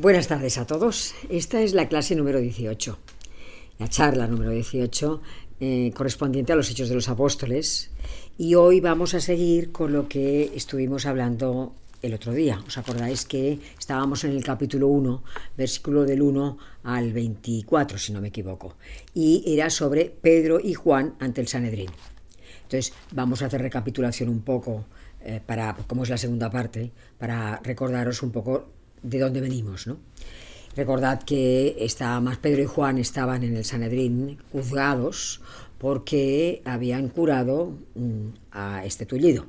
Buenas tardes a todos. Esta es la clase número 18, la charla número 18, correspondiente a los Hechos de los Apóstoles. Y hoy vamos a seguir con lo que estuvimos hablando el otro día. ¿Os acordáis que estábamos en el capítulo 1, versículo del 1 al 24, si no me equivoco? Y era sobre Pedro y Juan ante el Sanedrín. Entonces vamos a hacer recapitulación un poco, como es la segunda parte, para recordaros un poco de dónde venimos, ¿no? Recordad que Pedro y Juan estaban en el Sanedrín juzgados porque habían curado a este tullido.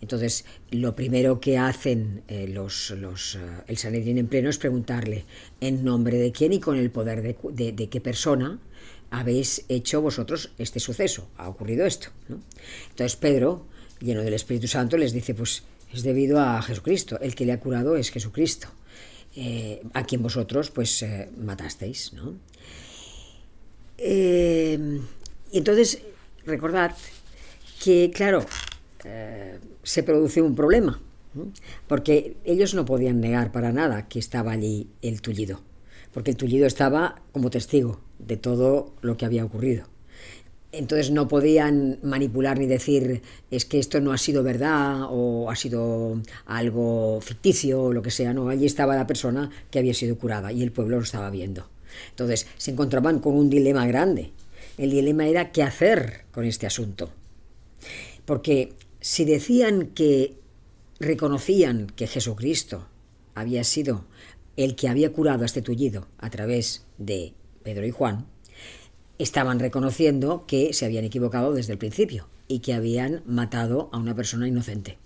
Entonces, lo primero que hacen el Sanedrín en pleno es preguntarle en nombre de quién y con el poder de qué persona habéis hecho vosotros este suceso, ha ocurrido esto, ¿no? Entonces Pedro, lleno del Espíritu Santo, les dice, pues es debido a Jesucristo, el que le ha curado es Jesucristo, a quien vosotros pues matasteis, ¿no? Y entonces recordad que, claro, se produce un problema, ¿no? Porque ellos no podían negar para nada que estaba allí el tullido, porque el tullido estaba como testigo de todo lo que había ocurrido. Entonces no podían manipular ni decir es que esto no ha sido verdad o ha sido algo ficticio o lo que sea, no, allí estaba la persona que había sido curada y el pueblo lo estaba viendo. Entonces se encontraban con un dilema grande. El dilema era qué hacer con este asunto. Porque si decían que reconocían que Jesucristo había sido el que había curado a este tullido a través de Pedro y Juan, estaban reconociendo que se habían equivocado desde el principio y que habían matado a una persona inocente.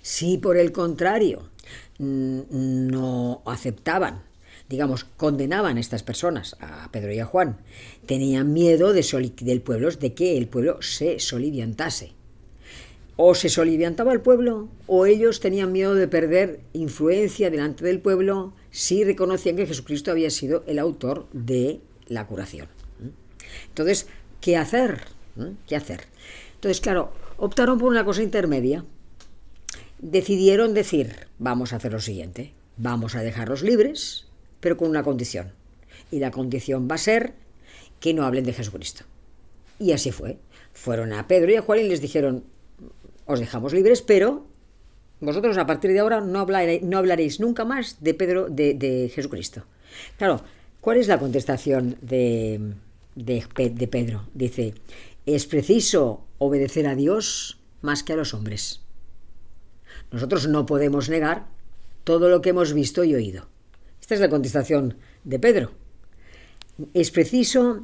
Si por el contrario no aceptaban, condenaban a estas personas, a Pedro y a Juan, tenían miedo del pueblo, de que el pueblo se soliviantase. O se soliviantaba el pueblo, o ellos tenían miedo de perder influencia delante del pueblo si reconocían que Jesucristo había sido el autor de la curación. Entonces, ¿qué hacer? ¿Qué hacer? Entonces, claro, optaron por una cosa intermedia. Decidieron decir, vamos a hacer lo siguiente, vamos a dejarlos libres, pero con una condición. Y la condición va a ser que no hablen de Jesucristo. Y así fue. Fueron a Pedro y a Juan y les dijeron, os dejamos libres, pero vosotros a partir de ahora no hablaréis nunca más de Jesucristo. Claro, ¿cuál es la contestación de Pedro? Dice, es preciso obedecer a Dios más que a los hombres. Nosotros no podemos negar todo lo que hemos visto y oído. Esta es la contestación de Pedro. Es preciso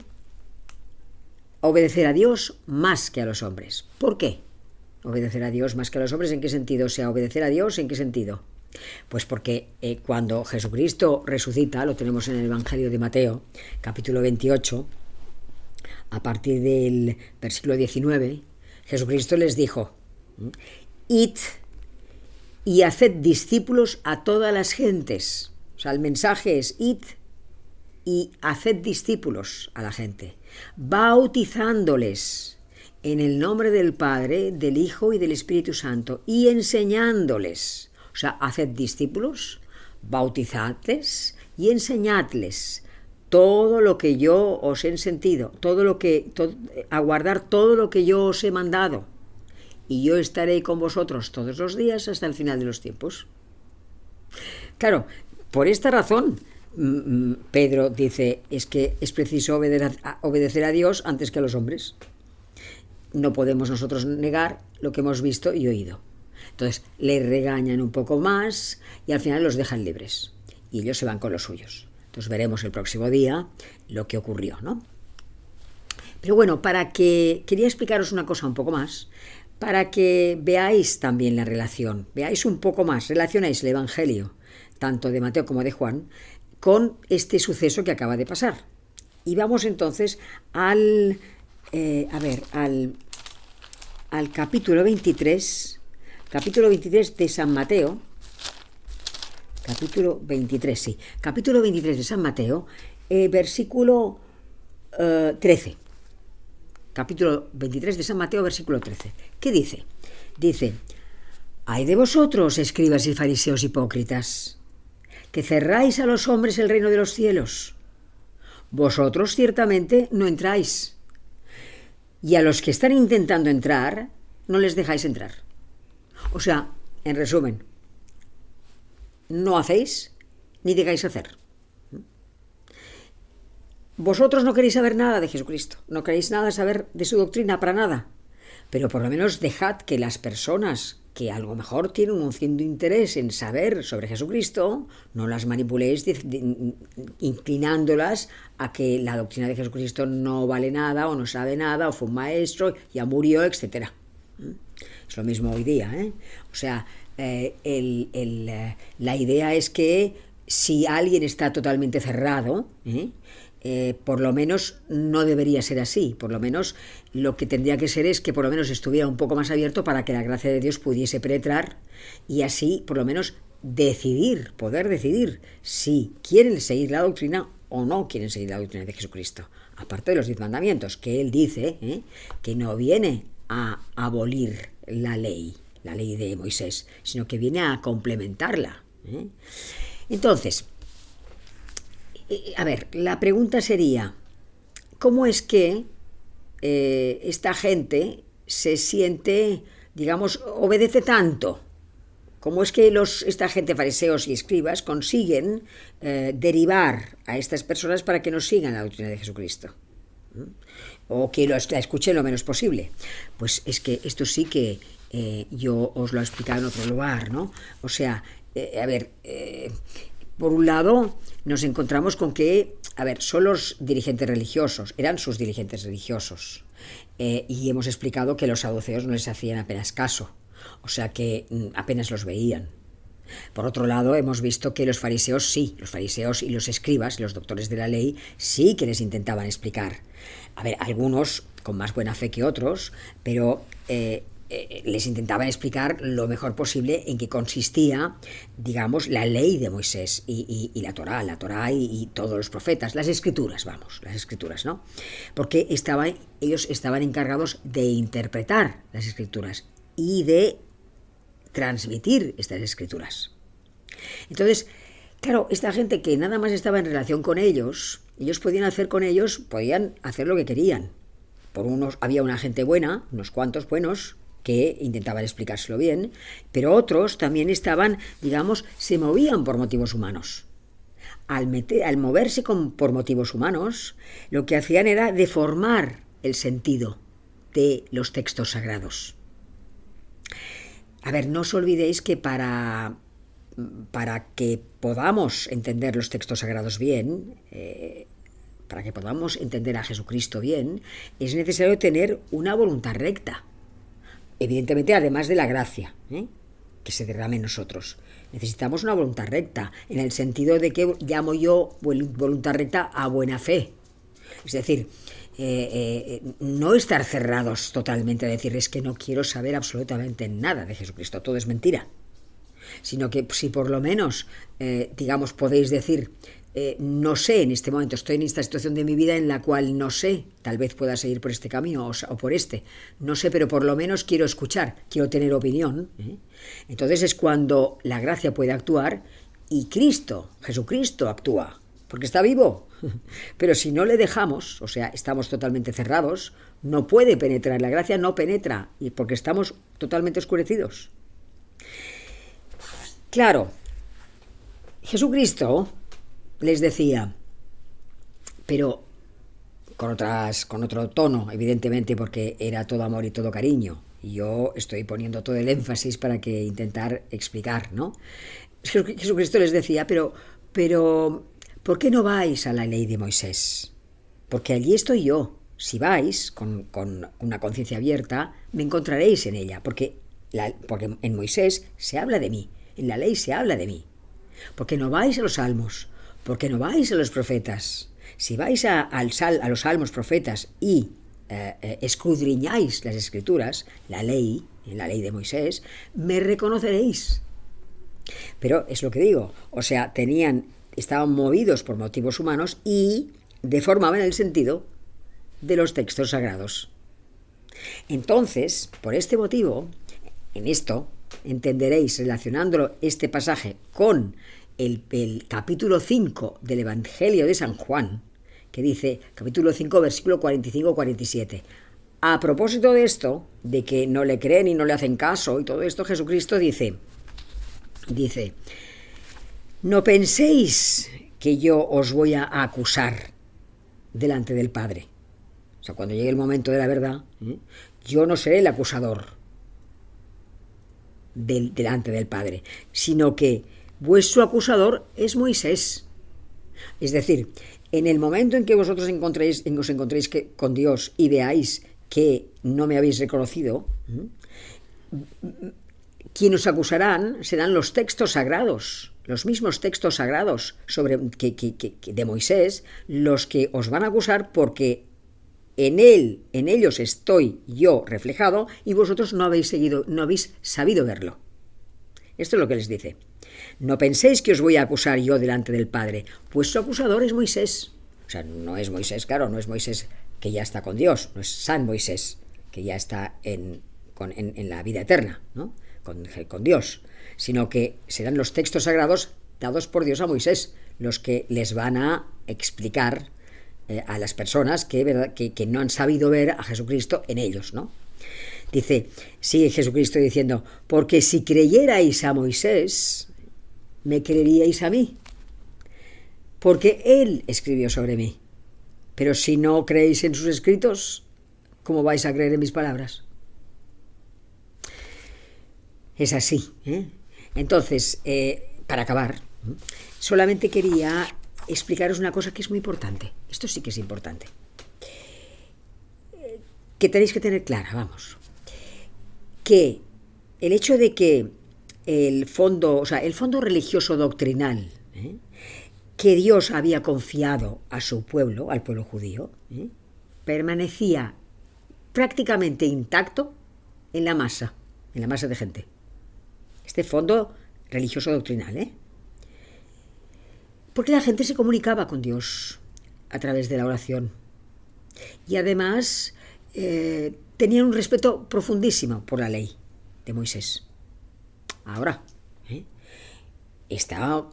obedecer a Dios más que a los hombres. ¿Por qué? Obedecer a Dios más que a los hombres, ¿en qué sentido? O sea, obedecer a Dios, ¿en qué sentido? Pues porque cuando Jesucristo resucita, lo tenemos en el Evangelio de Mateo, capítulo 28, a partir del versículo 19, Jesucristo les dijo, id y haced discípulos a todas las gentes. O sea, el mensaje es id y haced discípulos a la gente, bautizándoles en el nombre del Padre, del Hijo y del Espíritu Santo, y enseñándoles, o sea, haced discípulos, bautizadles y enseñadles todo lo que yo os he sentido, aguardar todo lo que yo os he mandado, y yo estaré con vosotros todos los días hasta el final de los tiempos. Claro, por esta razón, Pedro dice, es que es preciso obedecer a Dios antes que a los hombres. No podemos nosotros negar lo que hemos visto y oído. Entonces, le regañan un poco más y al final los dejan libres. Y ellos se van con los suyos. Entonces, veremos el próximo día lo que ocurrió, ¿no? Pero bueno, quería explicaros una cosa un poco más, para que veáis también la relación, veáis un poco más, relacionáis el Evangelio, tanto de Mateo como de Juan, con este suceso que acaba de pasar. Y vamos entonces al capítulo 23 de San Mateo, capítulo 23 de San Mateo, versículo 13. Capítulo 23 de San Mateo, versículo 13. ¿Qué dice? Dice, ay de vosotros, escribas y fariseos hipócritas, que cerráis a los hombres el reino de los cielos. Vosotros ciertamente no entráis, y a los que están intentando entrar, no les dejáis entrar. O sea, en resumen, no hacéis ni dejáis hacer. Vosotros no queréis saber nada de Jesucristo, no queréis nada saber de su doctrina, para nada. Pero por lo menos dejad que las personas que a lo mejor tienen un cierto interés en saber sobre Jesucristo, no las manipuléis inclinándolas a que la doctrina de Jesucristo no vale nada, o no sabe nada, o fue un maestro, ya murió, etc. Es lo mismo hoy día, ¿eh? O sea, la idea es que si alguien está totalmente cerrado, por lo menos no debería ser así. Por lo menos lo que tendría que ser es que por lo menos estuviera un poco más abierto para que la gracia de Dios pudiese penetrar y así por lo menos poder decidir si quieren seguir la doctrina o no quieren seguir la doctrina de Jesucristo. Aparte de los 10 mandamientos, que él dice que no viene a abolir la ley de Moisés, sino que viene a complementarla. Entonces, a ver, la pregunta sería, ¿cómo es que esta gente se siente, digamos, obedece tanto? ¿Cómo es que esta gente, fariseos y escribas, consiguen derivar a estas personas para que no sigan la doctrina de Jesucristo? O que la escuchen lo menos posible. Pues es que esto sí que yo os lo he explicado en otro lugar, ¿no? O sea, por un lado, nos encontramos con que, son los dirigentes religiosos, eran sus dirigentes religiosos, y hemos explicado que los saduceos no les hacían apenas caso, o sea que apenas los veían. Por otro lado, hemos visto que los fariseos sí, los fariseos y los escribas, los doctores de la ley, sí que les intentaban explicar. Algunos con más buena fe que otros, pero les intentaban explicar lo mejor posible en qué consistía, digamos, la ley de Moisés y la Torá y todos los profetas, las escrituras, ¿no? Porque ellos estaban encargados de interpretar las escrituras y de transmitir estas escrituras. Entonces, claro, esta gente que nada más estaba en relación con ellos podían hacer lo que querían. Por unos había una gente buena, unos cuantos buenos, que intentaban explicárselo bien, pero otros también estaban, digamos, se movían por motivos humanos. Al moverse por motivos humanos, lo que hacían era deformar el sentido de los textos sagrados. No os olvidéis que para que podamos entender los textos sagrados bien, para que podamos entender a Jesucristo bien, es necesario tener una voluntad recta. Evidentemente, además de la gracia que se derrame en nosotros. Necesitamos una voluntad recta, en el sentido de que llamo yo voluntad recta a buena fe. Es decir, no estar cerrados totalmente a decir es que no quiero saber absolutamente nada de Jesucristo, todo es mentira. Sino que si por lo menos, digamos, podéis decir, no sé, en este momento estoy en esta situación de mi vida en la cual no sé, tal vez pueda seguir por este camino o por este, no sé, pero por lo menos quiero escuchar, quiero tener opinión. Entonces es cuando la gracia puede actuar y Jesucristo actúa, porque está vivo. Pero si no le dejamos, o sea, estamos totalmente cerrados, no puede penetrar, la gracia no penetra, y porque estamos totalmente oscurecidos. Claro, Jesucristo les decía, pero con otro tono, evidentemente, porque era todo amor y todo cariño. Y yo estoy poniendo todo el énfasis para que intentar explicar, ¿no? Jesucristo les decía, pero ¿por qué no vais a la ley de Moisés? Porque allí estoy yo. Si vais con una conciencia abierta, me encontraréis en ella, porque en Moisés se habla de mí, en la ley se habla de mí. Porque no vais a los salmos, porque no vais a los profetas. Si vais a los salmos, profetas y escudriñáis las escrituras, la ley de Moisés, me reconoceréis. Pero es lo que digo, o sea, estaban movidos por motivos humanos y deformaban el sentido de los textos sagrados. Entonces, por este motivo, en esto entenderéis, relacionándolo este pasaje con el capítulo 5 del Evangelio de San Juan, que dice, capítulo 5, versículo 45-47. A propósito de esto, de que no le creen y no le hacen caso y todo esto, Jesucristo dice, no penséis que yo os voy a acusar delante del Padre. O sea, cuando llegue el momento de la verdad, yo no seré el acusador delante del Padre, sino que vuestro acusador es Moisés. Es decir, en el momento en que vosotros os encontréis con Dios y veáis que no me habéis reconocido, quien os acusarán serán los textos sagrados, los mismos textos sagrados de Moisés, los que os van a acusar porque en ellos estoy yo reflejado y vosotros no habéis sabido verlo. Esto es lo que les dice. No penséis que os voy a acusar yo delante del Padre. Vuestro acusador es Moisés. O sea, no es Moisés, claro, no es Moisés que ya está con Dios, no es San Moisés, que ya está en la vida eterna, ¿no? Con Dios, sino que serán los textos sagrados dados por Dios a Moisés los que les van a explicar a las personas que no han sabido ver a Jesucristo en ellos, ¿no? Dice, sigue Jesucristo diciendo, porque si creyerais a Moisés, me creeríais a mí, porque él escribió sobre mí. Pero si no creéis en sus escritos, ¿cómo vais a creer en mis palabras? Es así, ¿eh? Entonces, para acabar, solamente quería explicaros una cosa que es muy importante. Esto sí que es importante. Que tenéis que tener clara, vamos. Que el hecho de que el fondo religioso doctrinal, que Dios había confiado a su pueblo, al pueblo judío, permanecía prácticamente intacto en la masa de gente. Este fondo religioso doctrinal, porque la gente se comunicaba con Dios a través de la oración. Y además tenían un respeto profundísimo por la ley de Moisés. Ahora, estaba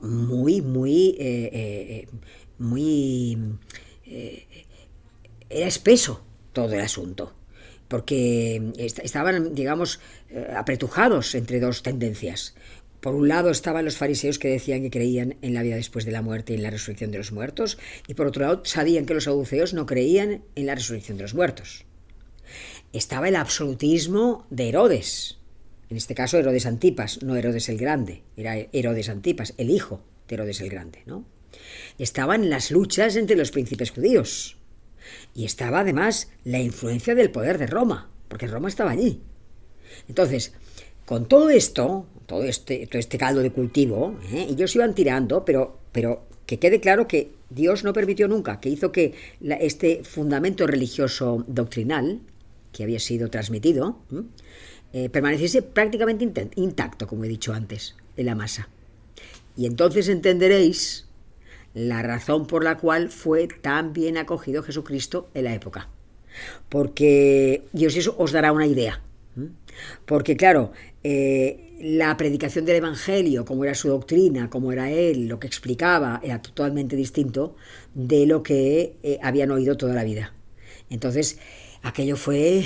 era espeso todo el asunto, porque estaban, digamos, apretujados entre dos tendencias. Por un lado estaban los fariseos que decían que creían en la vida después de la muerte y en la resurrección de los muertos, y por otro lado sabían que los saduceos no creían en la resurrección de los muertos. Estaba el absolutismo de Herodes, en este caso Herodes Antipas, no Herodes el Grande, era Herodes Antipas, el hijo de Herodes el Grande, ¿no? Estaban las luchas entre los príncipes judíos, y estaba además la influencia del poder de Roma, porque Roma estaba allí. Entonces, con todo esto, todo este caldo de cultivo, ellos iban tirando, pero que quede claro que Dios no permitió nunca, que hizo que este fundamento religioso doctrinal, que había sido transmitido, permaneciese prácticamente intacto, como he dicho antes, en la masa. Y entonces entenderéis la razón por la cual fue tan bien acogido Jesucristo en la época. Porque Dios eso os dará una idea. Porque claro, la predicación del Evangelio, como era su doctrina, como era él, lo que explicaba, era totalmente distinto de lo que habían oído toda la vida. Entonces, aquello fue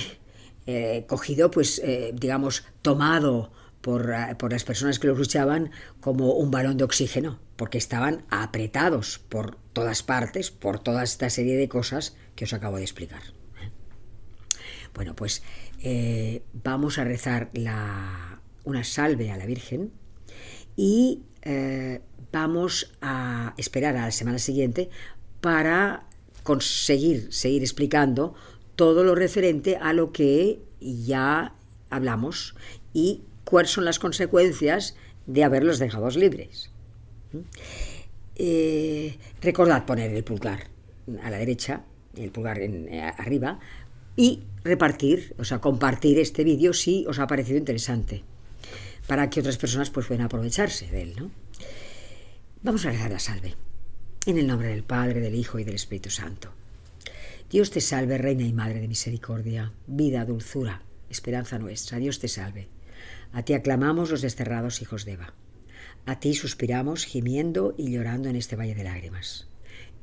cogido, pues, digamos, tomado por las personas que lo escuchaban como un balón de oxígeno, porque estaban apretados por todas partes, por toda esta serie de cosas que os acabo de explicar. Bueno, pues vamos a rezar una salve a la Virgen y vamos a esperar a la semana siguiente para conseguir seguir explicando todo lo referente a lo que ya hablamos y cuáles son las consecuencias de haberlos dejado libres. Recordad poner el pulgar a la derecha, el pulgar arriba, y compartir este vídeo si os ha parecido interesante, para que otras personas pues puedan aprovecharse de él, ¿no? Vamos a rezar la salve. En el nombre del Padre, del Hijo y del Espíritu Santo. Dios te salve, Reina y Madre de misericordia, vida, dulzura, esperanza nuestra. Dios te salve. A ti aclamamos los desterrados hijos de Eva. A ti suspiramos, gimiendo y llorando en este valle de lágrimas.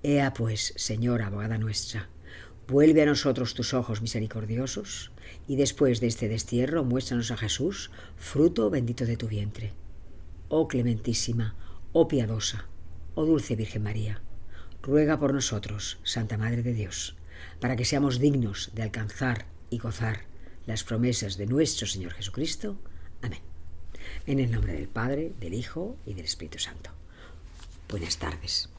Ea pues, Señora, abogada nuestra, vuelve a nosotros tus ojos misericordiosos, y después de este destierro muéstranos a Jesús, fruto bendito de tu vientre. Oh clementísima, oh piadosa, oh dulce Virgen María, ruega por nosotros, Santa Madre de Dios, para que seamos dignos de alcanzar y gozar las promesas de nuestro Señor Jesucristo. Amén. En el nombre del Padre, del Hijo y del Espíritu Santo. Buenas tardes.